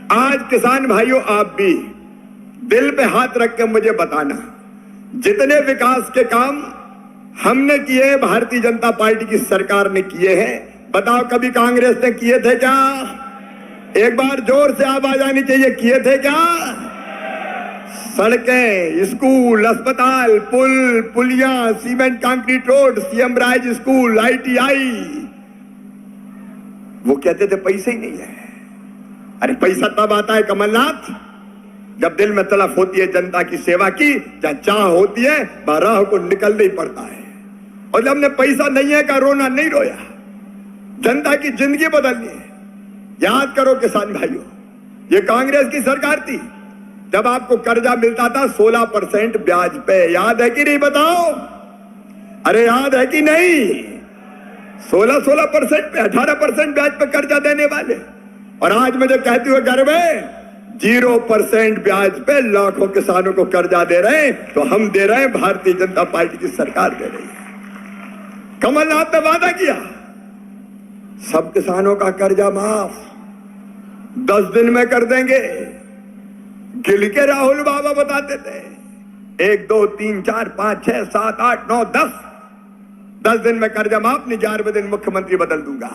आज किसान भाइयों, आप भी दिल पे हाथ रख के मुझे बताना, जितने विकास के काम हमने किए, भारतीय जनता पार्टी की सरकार ने किए हैं, बताओ कभी कांग्रेस ने किए थे क्या? एक बार जोर से आवाज आनी चाहिए, किए थे क्या? सड़कें, स्कूल, अस्पताल, पुल, पुलियां, सीमेंट कंक्रीट रोड, सीएम राज स्कूल, ITI। वो कहते थे पैसे ही नहीं है। अरे पैसा तब आता है कमलनाथ, जब दिल में तड़प होती है जनता की सेवा की, जहां चाह होती है वहां राह को निकलना ही पड़ता है। और जब हमने पैसा नहीं है का रोना नहीं रोया, जनता की जिंदगी बदलनी है। याद करो किसान भाइयों, ये कांग्रेस की सरकार थी जब आपको कर्जा मिलता था 16% ब्याज पे, याद है कि नहीं बताओ? अरे याद है कि नहीं? 16% पे, 18% ब्याज पे कर्जा देने वाले, और आज मुझे कहते हुए गर्व है 0% ब्याज पे लाखों किसानों को कर्जा दे रहे हैं। तो हम दे रहे हैं, भारतीय जनता पार्टी की सरकार दे रही है। कमलनाथ ने वादा किया सब किसानों का कर्जा माफ 10 दिन में कर देंगे। गिल के राहुल बाबा बताते थे 1 2 3 4 5 6 7 8 9 10 दिन में कर्जा माफ, नहीं 11वें दिन मुख्यमंत्री बदल दूंगा।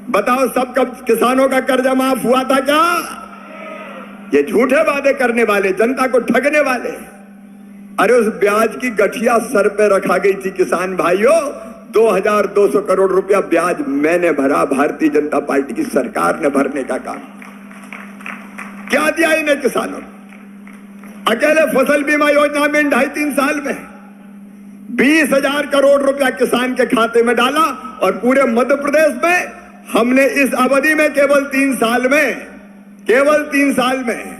बताओ सब कब किसानों का कर्जा माफ हुआ था क्या? ये झूठे वादे करने वाले, जनता को ठगने वाले। अरे उस ब्याज की गठिया सर पे रखा गई थी किसान भाइयों, 2200 करोड़ रुपया ब्याज मैंने भरा, भारतीय जनता पार्टी की सरकार ने भरने का काम। क्या दिया इन्हें किसानों ने? अकेले फसल बीमा योजना में 2.5-3 साल में 20,000 करोड़ रुपया किसान के खाते में डाला, और पूरे मध्य प्रदेश में हमने इस अवधि में केवल 3 साल में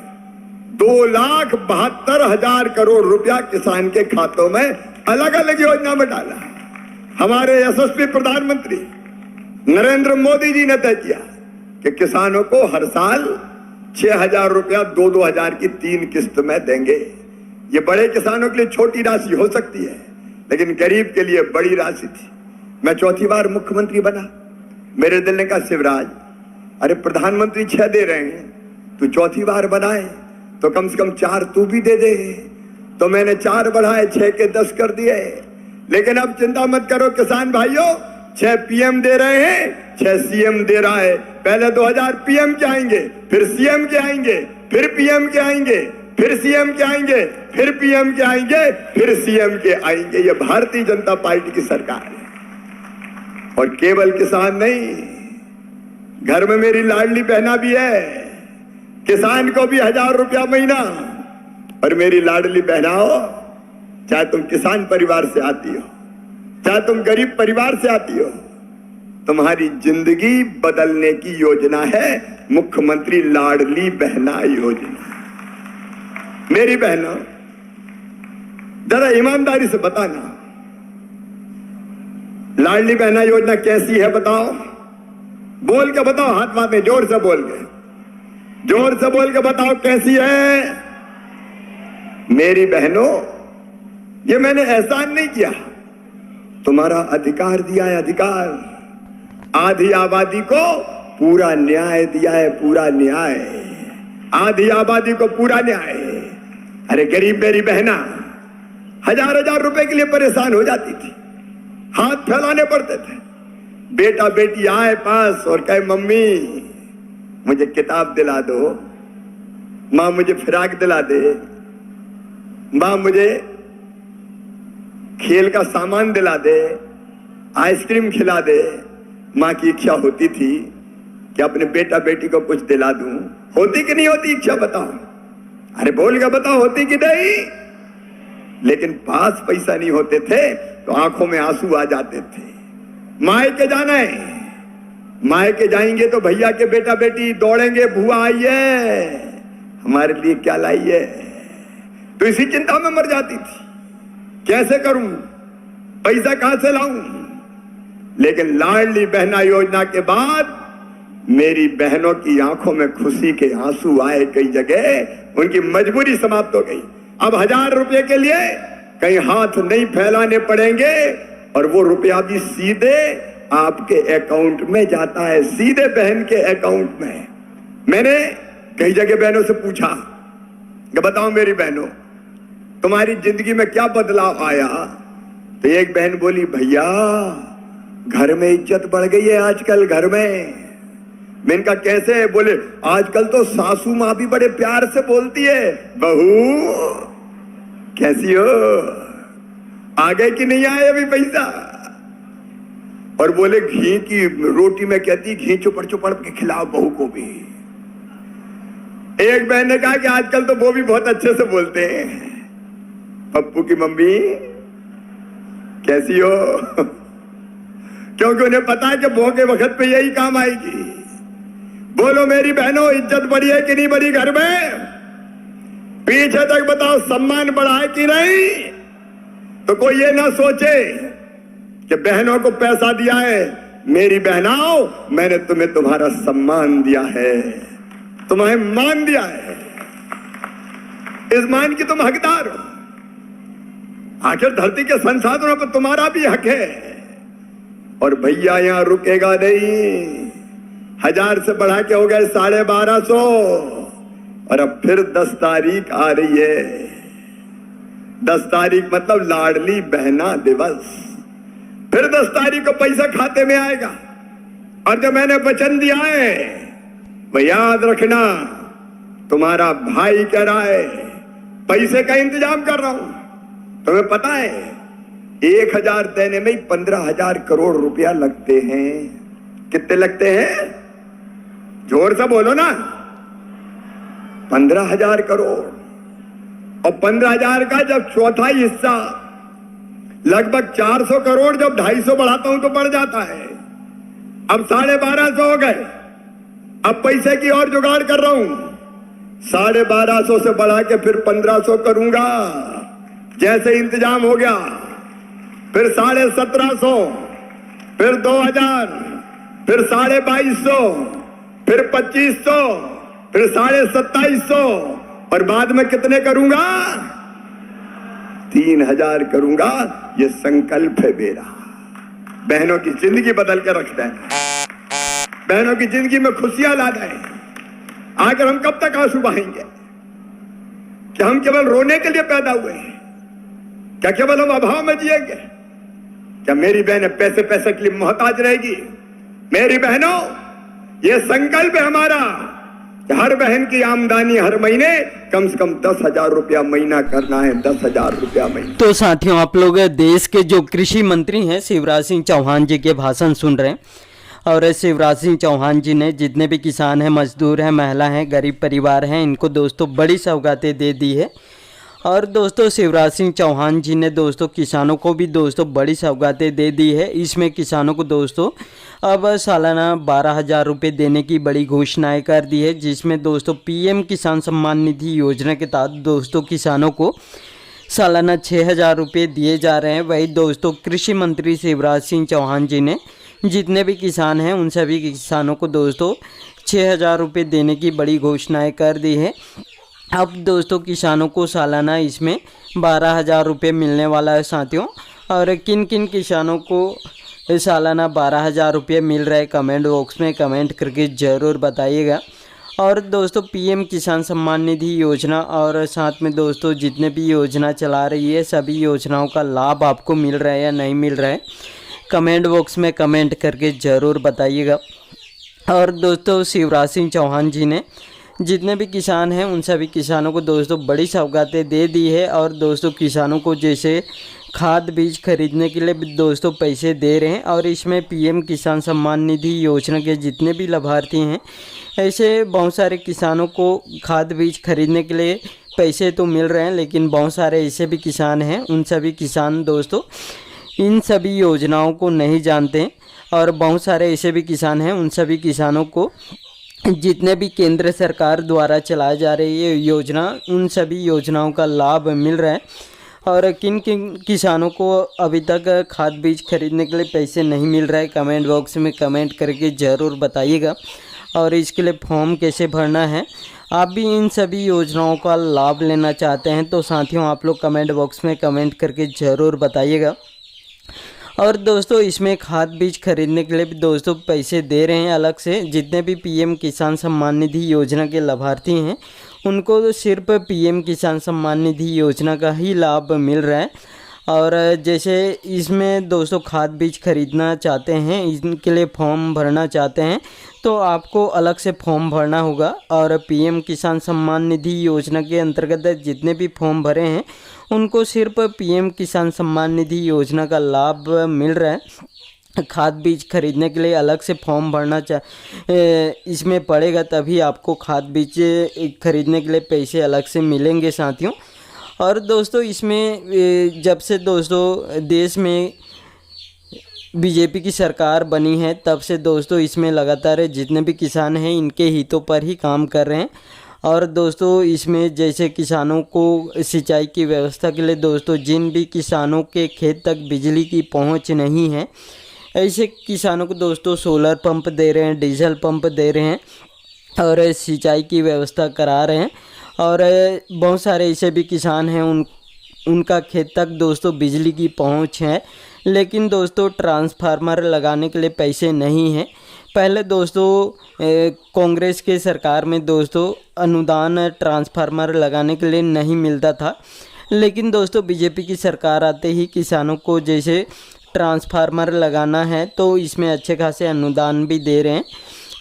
2,72,000 करोड़ रुपया किसान के खातों में अलग अलग योजना में डाला। हमारे यशस्वी प्रधानमंत्री नरेंद्र मोदी जी ने तय किया कि किसानों को हर साल 6,000 रुपया 2-2 हजार की 3 किस्त में देंगे। ये बड़े किसानों के लिए छोटी राशि हो सकती है, लेकिन गरीब के लिए बड़ी राशि थी। मैं चौथी बार मुख्यमंत्री बना, मेरे दिल ने कहा शिवराज, अरे प्रधानमंत्री 6 दे रहे हैं, तू चौथी बार बनाए तो कम से कम 4 तू भी दे दे। तो मैंने 4 बढ़ाए, 6 के 10 कर दिए। लेकिन अब चिंता मत करो किसान भाइयों, 6 PM दे रहे हैं, 6 CM दे रहा है। पहले 2000 PM के आएंगे, फिर CM के आएंगे, फिर PM के आएंगे, फिर CM के आएंगे, फिर PM के आएंगे, फिर CM के आएंगे। ये भारतीय जनता पार्टी की सरकार है। और केवल किसान नहीं, घर में मेरी लाडली बहना भी है, किसान को भी 1000 रुपया महीना। और मेरी लाडली बहना हो, चाहे तुम किसान परिवार से आती हो, चाहे तुम गरीब परिवार से आती हो, तुम्हारी जिंदगी बदलने की योजना है मुख्यमंत्री लाडली बहना योजना। मेरी बहनों, जरा ईमानदारी से बताना, लाडली बहना योजना कैसी है बताओ? बोल के बताओ, हाथ बात में, जोर से बोल के बताओ कैसी है? मेरी बहनों, ये मैंने एहसान नहीं किया, तुम्हारा अधिकार दिया है, अधिकार। आधी आबादी को पूरा न्याय दिया है, पूरा न्याय। आधी आबादी को पूरा न्याय। अरे गरीब मेरी बहना 1000 रुपए के लिए परेशान हो जाती थी, हाथ फैलाने पड़ते थे। बेटा बेटी आए पास और कहे मम्मी मुझे किताब दिला दो, माँ मुझे फ्राक दिला दे, माँ मुझे खेल का सामान दिला दे, आइसक्रीम खिला दे। माँ की इच्छा होती थी कि अपने बेटा बेटी को कुछ दिला दूं। होती कि नहीं होती इच्छा बताओ? अरे बोल के बताओ, होती कि नहीं? लेकिन पास पैसा नहीं होते थे तो आंखों में आंसू आ जाते थे। मायके जाना है, मायके जाएंगे तो भैया के बेटा बेटी दौड़ेंगे, बुआ आई है, हमारे लिए क्या लाई है। तो इसी चिंता में मर जाती थी, कैसे करूं, पैसा कहां से लाऊं। लेकिन लाडली बहना योजना के बाद मेरी बहनों की आंखों में खुशी के आंसू आए। कई जगह उनकी मजबूरी समाप्त हो गई। अब 1000 रुपए के लिए कहीं हाथ नहीं फैलाने पड़ेंगे, और वो रुपया भी सीधे आपके अकाउंट में जाता है, सीधे बहन के अकाउंट में। मैंने कई जगह बहनों से पूछा कि बताओ मेरी बहनों, तुम्हारी जिंदगी में क्या बदलाव आया? तो एक बहन बोली, भैया घर में इज्जत बढ़ गई है आजकल घर में। मैं इनका कैसे है? बोले आजकल तो सासू माँ भी बड़े प्यार से बोलती है, बहू कैसी हो, आ गए कि नहीं आए अभी पैसा? और बोले घी की रोटी में कहती घी चुपड़ चुपड़ के खिलाओ बहू को भी। एक बहन ने कहा कि आजकल तो वो भी बहुत अच्छे से बोलते हैं, पप्पू की मम्मी कैसी हो, क्योंकि उन्हें पता है कि वो के वक्त पे यही काम आएगी। बोलो मेरी बहनों, इज्जत बढ़ी है कि नहीं बढ़ी घर में? पीछे तक बताओ, सम्मान बढ़ा है कि नहीं? तो कोई ये ना सोचे कि बहनों को पैसा दिया है, मेरी बहनाओं मैंने तुम्हें तुम्हारा सम्मान दिया है, तुम्हें मान दिया है, इस मान की तुम हकदार हो। आखिर धरती के संसाधनों पर तुम्हारा भी हक है। और भैया यहां रुकेगा नहीं, 1000 से बढ़ा के हो गए 1250, और अब फिर 10 तारीख आ रही है। 10 तारीख मतलब लाडली बहना दिवस। फिर 10 तारीख को पैसा खाते में आएगा। और जो मैंने वचन दिया है वो याद रखना, तुम्हारा भाई कह रहा है पैसे का इंतजाम कर रहा हूं। तुम्हें पता है 1000 देने में ही 15,000 करोड़ रुपया लगते हैं। कितने लगते हैं? जोर से बोलो ना, 15,000 करोड़। और 15,000 का जब चौथाई हिस्सा लगभग 400 करोड़, जब 250 बढ़ाता हूं तो बढ़ जाता है। अब 1250 हो गए। अब पैसे की और जुगाड़ कर रहा हूं, 1250 से बढ़ा के फिर 1500 करूंगा। जैसे इंतजाम हो गया फिर 1750, फिर 2000, फिर 2250, फिर 2500, फिर 2750, और बाद में कितने करूंगा? 3000 करूंगा। ये संकल्प है मेरा। बहनों की जिंदगी बदल के रखता है, बहनों की जिंदगी में खुशियां लाना है। आखिर हम कब तक आंसू बहाएंगे? क्या हम केवल रोने के लिए पैदा हुए हैं? क्या केवल हम अभाव में जिएंगे? क्या मेरी बहनें पैसे पैसे के लिए मोहताज रहेगी? मेरी बहनों, यह संकल्प है हमारा कि हर बहन की आमदनी हर महीने कम से कम 10,000 रुपया महीना करना है। 10,000 रुपया महीना। तो साथियों, आप लोग देश के जो कृषि मंत्री हैं शिवराज सिंह चौहान जी के भाषण सुन रहे हैं। और शिवराज सिंह चौहान जी ने जितने भी किसान हैं, मजदूर हैं, महिला हैं, गरीब परिवार हैं, इनको दोस्तों बड़ी सौगातें दे दी है। और दोस्तों शिवराज सिंह चौहान जी ने दोस्तों किसानों को भी दोस्तों बड़ी सौगातें दे दी है। इसमें किसानों को दोस्तों अब सालाना 12,000 रुपये देने की बड़ी घोषणाएं कर दी है, जिसमें दोस्तों पीएम किसान सम्मान निधि योजना के तहत दोस्तों किसानों को सालाना 6,000 रुपये दिए जा रहे हैं। वही दोस्तों कृषि मंत्री शिवराज सिंह चौहान जी ने जितने भी किसान हैं उन सभी किसानों को दोस्तों 6,000 रुपये देने की बड़ी घोषणाएं कर दी है। अब दोस्तों किसानों को सालाना इसमें 12,000 रुपये मिलने वाला है साथियों। और किन किन किसानों को सालाना 12,000 रुपये मिल रहा है, कमेंट बॉक्स में कमेंट करके ज़रूर बताइएगा। और दोस्तों पीएम किसान सम्मान निधि योजना और साथ में दोस्तों जितने भी योजना चला रही है सभी योजनाओं का लाभ आपको मिल रहा है या नहीं मिल रहा है, कमेंट बॉक्स में कमेंट करके ज़रूर बताइएगा। और दोस्तों शिवराज सिंह चौहान जी ने जितने भी किसान हैं उन सभी किसानों को दोस्तों बड़ी सौगातें दे दी है। और दोस्तों किसानों को जैसे खाद बीज खरीदने के लिए भी दोस्तों पैसे दे रहे हैं। और इसमें पीएम किसान सम्मान निधि योजना के जितने भी लाभार्थी हैं, ऐसे बहुत सारे किसानों को खाद बीज खरीदने के लिए पैसे तो मिल रहे हैं, लेकिन बहुत सारे ऐसे भी किसान हैं, उन सभी किसान दोस्तों इन सभी योजनाओं को नहीं जानते। और बहुत सारे ऐसे भी किसान हैं, उन सभी किसानों को जितने भी केंद्र सरकार द्वारा चलाई जा रही है योजना, उन सभी योजनाओं का लाभ मिल रहा है। और किन किन किसानों को अभी तक खाद बीज खरीदने के लिए पैसे नहीं मिल रहा है, कमेंट बॉक्स में कमेंट करके ज़रूर बताइएगा। और इसके लिए फॉर्म कैसे भरना है, आप भी इन सभी योजनाओं का लाभ लेना चाहते हैं तो साथियों आप लोग कमेंट बॉक्स में कमेंट करके ज़रूर बताइएगा। और दोस्तों इसमें खाद बीज खरीदने के लिए भी दोस्तों पैसे दे रहे हैं अलग से। जितने भी पीएम किसान सम्मान निधि योजना के लाभार्थी हैं उनको तो सिर्फ पीएम किसान सम्मान निधि योजना का ही लाभ मिल रहा है। और जैसे इसमें दोस्तों खाद बीज खरीदना चाहते हैं, इनके लिए फॉर्म भरना चाहते हैं तो आपको अलग से फॉर्म भरना होगा। और पीएम किसान सम्मान निधि योजना के अंतर्गत जितने भी फॉर्म भरे हैं उनको सिर्फ पीएम किसान सम्मान निधि योजना का लाभ मिल रहा है। खाद बीज खरीदने के लिए अलग से फॉर्म भरना इसमें पड़ेगा, तभी आपको खाद बीज खरीदने के लिए पैसे अलग से मिलेंगे साथियों। और दोस्तों इसमें जब से दोस्तों देश में बीजेपी की सरकार बनी है तब से दोस्तों इसमें लगातार जितने भी किसान हैं इनके हितों पर ही काम कर रहे हैं। और दोस्तों इसमें जैसे किसानों को सिंचाई की व्यवस्था के लिए दोस्तों जिन भी किसानों के खेत तक बिजली की पहुंच नहीं है ऐसे किसानों को दोस्तों सोलर पंप दे रहे हैं, डीजल पंप दे रहे हैं और सिंचाई की व्यवस्था करा रहे हैं। और बहुत सारे ऐसे भी किसान हैं उनका खेत तक दोस्तों बिजली की पहुंच है, लेकिन दोस्तों ट्रांसफार्मर लगाने के लिए पैसे नहीं हैं। पहले दोस्तों कांग्रेस के सरकार में दोस्तों अनुदान ट्रांसफार्मर लगाने के लिए नहीं मिलता था, लेकिन दोस्तों बीजेपी की सरकार आते ही किसानों को जैसे ट्रांसफार्मर लगाना है तो इसमें अच्छे खासे अनुदान भी दे रहे हैं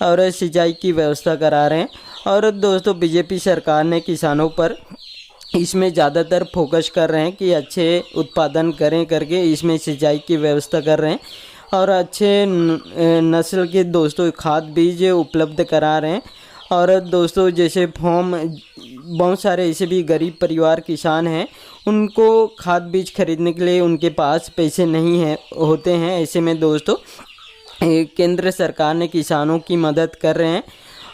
और सिंचाई की व्यवस्था करा रहे हैं। और दोस्तों बीजेपी सरकार ने किसानों पर इसमें ज़्यादातर फोकस कर रहे हैं कि अच्छे उत्पादन करें करके इसमें सिंचाई की व्यवस्था कर रहे हैं और अच्छे नस्ल के दोस्तों खाद बीज उपलब्ध करा रहे हैं। और दोस्तों जैसे फॉर्म बहुत सारे ऐसे भी गरीब परिवार किसान हैं उनको खाद बीज खरीदने के लिए उनके पास पैसे नहीं है होते हैं। ऐसे में दोस्तों केंद्र सरकार ने किसानों की मदद कर रहे हैं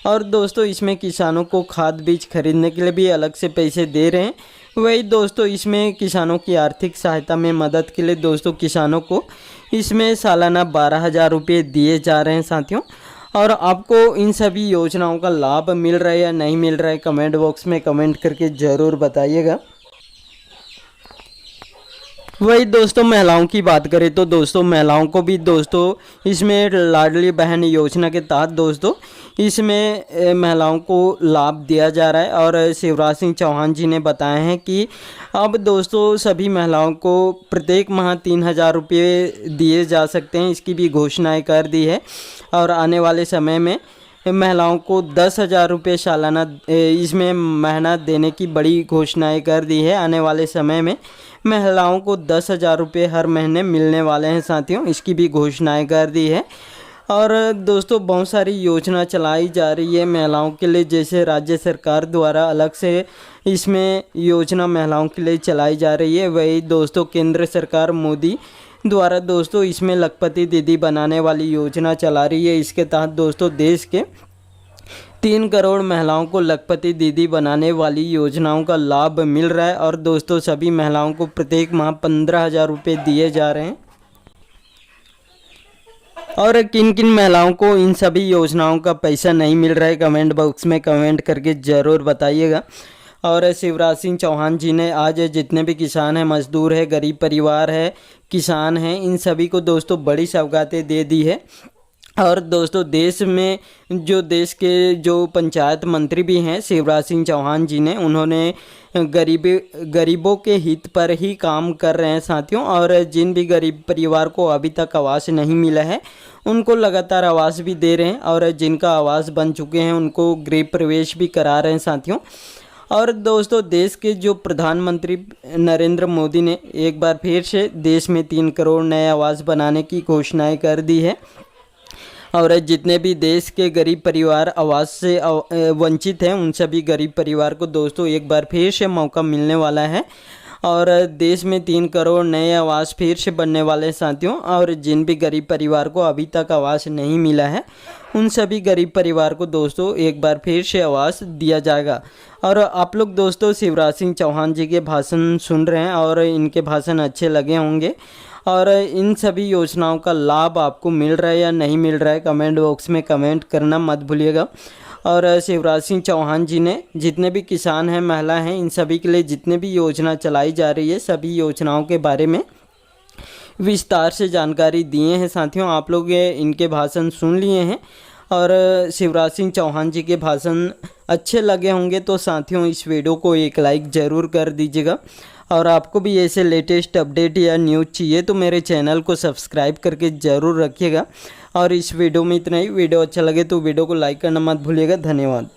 और दोस्तों इसमें किसानों को खाद बीज खरीदने के लिए भी अलग से पैसे दे रहे हैं। वही दोस्तों इसमें किसानों की आर्थिक सहायता में मदद के लिए दोस्तों किसानों को इसमें सालाना 12,000 रुपये दिए जा रहे हैं साथियों। और आपको इन सभी योजनाओं का लाभ मिल रहा है या नहीं मिल रहा है कमेंट बॉक्स में कमेंट करके ज़रूर बताइएगा। वही दोस्तों महिलाओं की बात करें तो दोस्तों महिलाओं को भी दोस्तों इसमें लाडली बहन योजना के तहत दोस्तों इसमें महिलाओं को लाभ दिया जा रहा है। और शिवराज सिंह चौहान जी ने बताया है कि अब दोस्तों सभी महिलाओं को प्रत्येक माह 3,000 रुपये दिए जा सकते हैं, इसकी भी घोषणाएं कर दी है। और आने वाले समय में महिलाओं को 10,000 रुपये सालाना इसमें महीना देने की बड़ी घोषणाएं कर दी है। आने वाले समय में महिलाओं को 10,000 रुपये हर महीने मिलने वाले हैं साथियों, इसकी भी घोषणाएं कर दी है। और दोस्तों बहुत सारी योजना चलाई जा रही है महिलाओं के लिए, जैसे राज्य सरकार द्वारा अलग से इसमें योजना महिलाओं के लिए चलाई जा रही है। वही दोस्तों केंद्र सरकार मोदी द्वारा दोस्तों इसमें लखपति दीदी बनाने वाली योजना चला रही है। इसके तहत दोस्तों देश के 3 करोड़ महिलाओं को लखपति दीदी बनाने वाली योजनाओं का लाभ मिल रहा है। और दोस्तों सभी महिलाओं को प्रत्येक माह 15,000 रुपये दिए जा रहे हैं। और किन किन महिलाओं को इन सभी योजनाओं का पैसा नहीं मिल रहा है कमेंट बॉक्स में कमेंट करके ज़रूर बताइएगा। और शिवराज सिंह चौहान जी ने आज जितने भी किसान हैं, मजदूर है, गरीब परिवार है, किसान हैं, इन सभी को दोस्तों बड़ी सौगातें दे दी है। और दोस्तों देश में देश के जो पंचायत मंत्री भी हैं शिवराज सिंह चौहान जी ने, उन्होंने गरीबों के हित पर ही काम कर रहे हैं साथियों। और जिन भी गरीब परिवार को अभी तक आवास नहीं मिला है उनको लगातार आवास भी दे रहे हैं और जिनका आवास बन चुके हैं उनको गृह प्रवेश भी करा रहे हैं साथियों। और दोस्तों देश के जो प्रधानमंत्री नरेंद्र मोदी ने एक बार फिर से देश में 3 करोड़ नए आवास बनाने की घोषणाएं कर दी है। और जितने भी देश के गरीब परिवार आवास से वंचित हैं उन सभी गरीब परिवार को दोस्तों एक बार फिर से मौका मिलने वाला है। और देश में 3 करोड़ नए आवास फिर से बनने वाले हैं साथियों। और जिन भी गरीब परिवार को अभी तक आवास नहीं मिला है उन सभी गरीब परिवार को दोस्तों एक बार फिर से आवास दिया जाएगा। और आप लोग दोस्तों शिवराज सिंह चौहान जी के भाषण सुन रहे हैं और इनके भाषण अच्छे लगे होंगे। और इन सभी योजनाओं का लाभ आपको मिल रहा है या नहीं मिल रहा है कमेंट बॉक्स में कमेंट करना मत भूलिएगा। और शिवराज सिंह चौहान जी ने जितने भी किसान हैं, महिला हैं, इन सभी के लिए जितने भी योजना चलाई जा रही है सभी योजनाओं के बारे में विस्तार से जानकारी दिए हैं। साथियों, आप लोग ये इनके भाषण सुन लिए हैं और शिवराज सिंह चौहान जी के भाषण अच्छे लगे होंगे तो साथियों इस वीडियो को एक लाइक ज़रूर कर दीजिएगा। और आपको भी ऐसे लेटेस्ट अपडेट या न्यूज़ चाहिए तो मेरे चैनल को सब्सक्राइब करके ज़रूर रखिएगा। और इस वीडियो में इतना ही। वीडियो अच्छा लगे तो वीडियो को लाइक करना मत भूलिएगा। धन्यवाद।